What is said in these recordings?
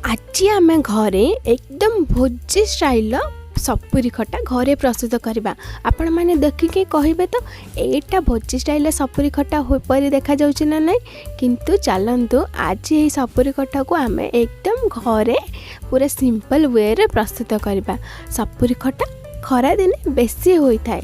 आज आम घरे एकदम भोजी स्टाइल सपुरी खटा घरे प्रस्तुत करवा। आपण मैंने देखिके कहे तो एटा भोजी स्टाइल सपुरी खटा पर देखा जाउछि ना नहीं, किंतु चलतु आज ये सपुरी खटा को आम एकदम घरे पूरा सिंपल वे रे प्रस्तुत करवा। सपुरी खटा खरा दिने बेसी होता है,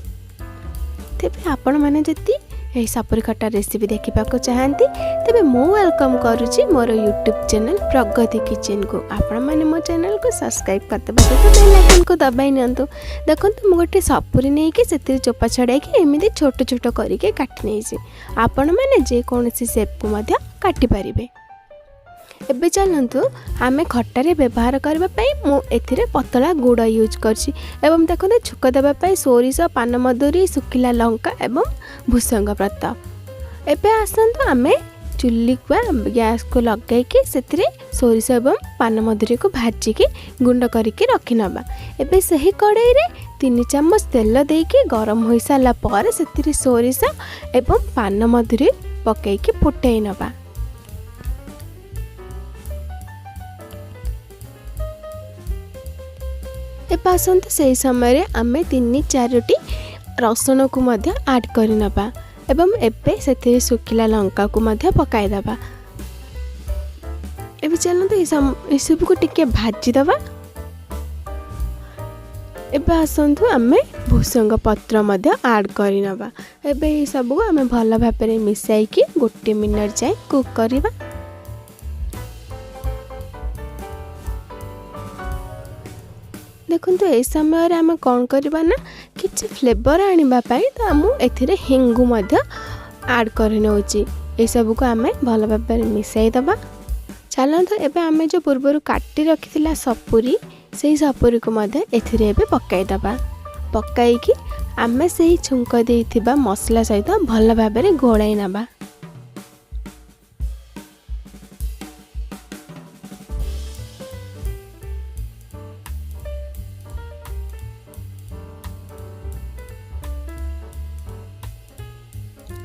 तेज आपण मैंने जति यही सपुरी खटा रेसिपी देखा चाहती तेबे मु वेलकम करुच्ची मोर यूट्यूब चैनल प्रगति किचन को। आपण मैंने मो चैनल को सब्सक्राइब करते सहित बेल आइकन को दबाई नियंतु। देखंतु मु गोटे सपुरी नहीं कि से चोपा छड़ाई एमती छोट छोट करके काटी नहीं, आपण मैंने जेकोसी शेप को मध्य काटी पारिबे। एबे चलतु आमे खट्टारे व्यवहार करने मुझे पतला गुड़ यूज करछि एवं देखते छुक देवाई सोरिष पानमधुरी सुखिला लंका एवं भूसंग पत्र। एबे आसतु आमे चुल्ली को गैस को लगैकि से सोरिष एवं पानमधुरी को भाजिकी गुंड करके रखी नबा। एबे सही कड़ाई रे 3 चामच तेल देके गरम हो सारा पर से सोरिष एवं पानमधुरी पकईकी फुटई नबा। एबे आसतु से समय आम 3-4 रसुण को ऐड करनबा एवं एबे से सुखिला लंका को पकाईदबा। एबे चलते ये सब को टिके भाजीदबा। एबे आसतु आम भूसंग पत्र ऐड करनबा। एबे ये सब को आम भल भाव में मिसाइकी 1 मिनट जाए कुक करबा। देखो ये समय आम कौन करवा ना किसी फ्लेवर आने तो मुझे हिंगू ऐड करनौची। ये सब को आम भल भाव में मिसाईदबा। चलते एबे आम जो पूर्वर काटी रखी सपुरी से सपुरी को एथिरे पकईदबा। पकईकी आम से छुंक देइथिबा मसला सहित भल भाव में घोड़ाई नबा।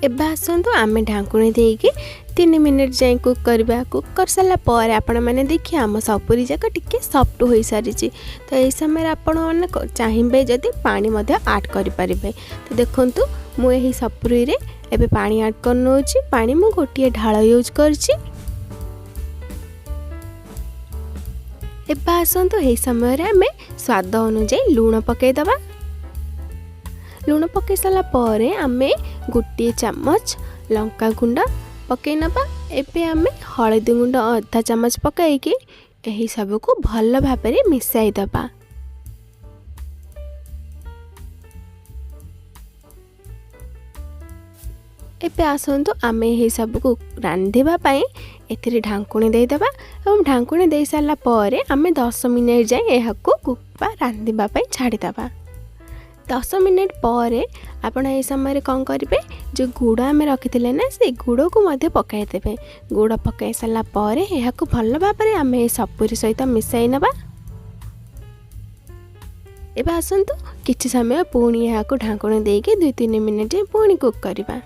एबे आसतु आम ढाकुणी देकी 3 मिनट जाए कुक करवा। कुक कर सारा पर आपण मैंने देखिए आम सपुरी जाक टिके सॉफ्ट हो सारी। तो ये समय आपण मैंने चाहिए जदि पानी ऐड करें तो देखंतु मु यही सपुरी रे एबे पानी ऐड करनौची। पानी मु गोटे ढाल यूज करछि। एबे आसतु यही समय आम स्वाद अनुसार लूण पकईदबा। लूण पकई सारा पर आमे 1 चामच लंका गुंड पकई नबा। एबे आमे हलदी गुंड आधा चामच पकईकी यही सब को भल भाव में मिसाई दबा। एबे आसतु आमे यही सब को रांधिबा पई एथिरे ढाकुणी दे दबा एवं ढाकुणी दे सारा पर आमे 10 मिनट जाए यह कुक बा रांधिबा पई छाड़ी दबा। 10 मिनट पर आपण ये समय कौन करेंगे जो गुड़ आम रखी ना से गुड़ को पकईदे। गुड़ पकई सारा पर यह भल भाव में आम सपुरी सहित मिसाई नबा। एबे आसतु किछि समय पुणी यहाँ ढाकुणी देके 2-3 मिनट पुणी कुक करवा।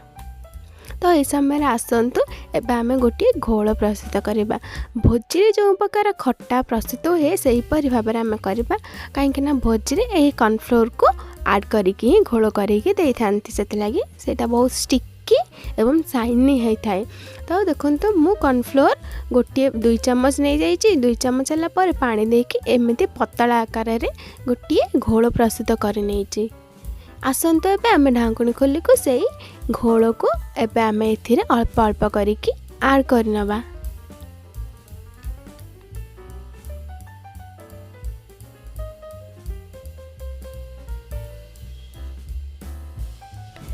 तो ये समय आसतु एबे आम गोटे घोल प्रस्तुत करवा। भोजी जो प्रकार खट्टा प्रस्तुत हुए से भाव में आम करवा, कहीं भोजी यही कॉर्नफ्लोर को ऐड करके ही घोल करके दे था से बहुत स्टिकी एवं शाइनी होता है। तो देखो मु कॉर्नफ्लोर गोटे 2 चामच नहीं जाइए। 2 चामच है पर पानी देकी एमती पतला आकार रे गोटे घोल प्रस्तुत कर नहीं। आसतु एबे आम ढाकुणी खोली को सही घोल को एबे आम एथिरे अल्प अल्प करके ऐड करनबा।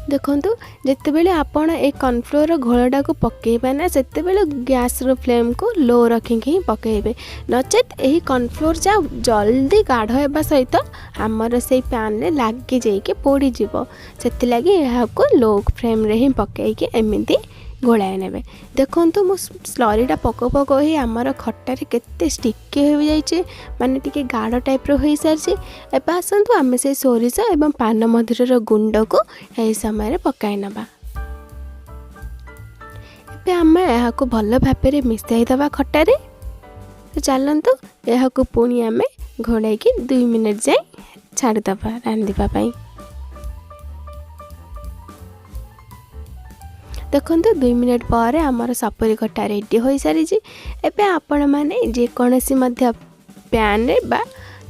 देखंतु जिते बेले आपण ए कॉर्नफ्लोर घोलटा को पकेबा ना सेते बेले गैस रो फ्लेम को लो रखिके ही पकेबे, नचेत एही कॉर्नफ्लोर जा जल्दी गाढ़ हेबा सहित आमर से पैन रे लागी जाइके पोड़ी जीवो। सेति लागी एहा को लो फ्लेम रे ही पकेइके एमिति घोड़ाई नेबे। देखंतु मो स्लरीटा पको पको ही आमर खट्टारे केते स्टिकी हो जाइए, माने टिके गाढ़ टाइप रो हो सारी। एबे आसतु आम से सोरिष एवं पानमधुरीर गुंड को यही समय पकाई नबा। एबे आम यहाँ भल भाव में मिसाई दबा खट्टारे। चलतु यह पुणी आम घोड़े 2 मिनट जाए छाड़ीदबा रांधिबाई। देखो 2 मिनट पर आमर सपुरी खटा रेडी हो सारी। एबे आपण माने जेकोसी पैन रे बा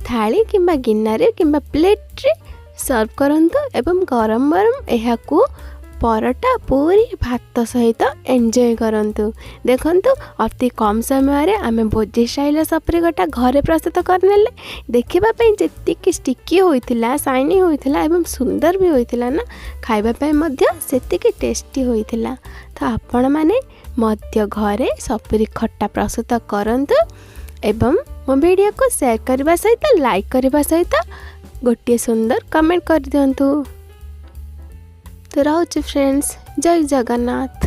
थाली किंबा गिन्नारे किंबा प्लेट रे सर्व करंतु एवं गरम गरम यह परोटा पूरी भात सहित एंजॉय करंतु। देखंतु अति कम समय आमे भोजी स्टाइल सपुरी खटा घरे प्रस्तुत करनेले। देखिबा पई जेतिकी स्टिकी होइथिला शाइनी होइथिला एवं सुंदर भी होइथिला ना, खाइबा पई मध्य सेतिकी टेस्टी होइथिला। तो आपण माने मध्य घरे सपुरी खटा प्रस्तुत करंतु एवं मो वीडियो को शेयर करबा सहित लाइक करबा सहित गोटे सुंदर कमेंट कर दियंतु। तो रहूची फ्रेंड्स, जय जगन्नाथ।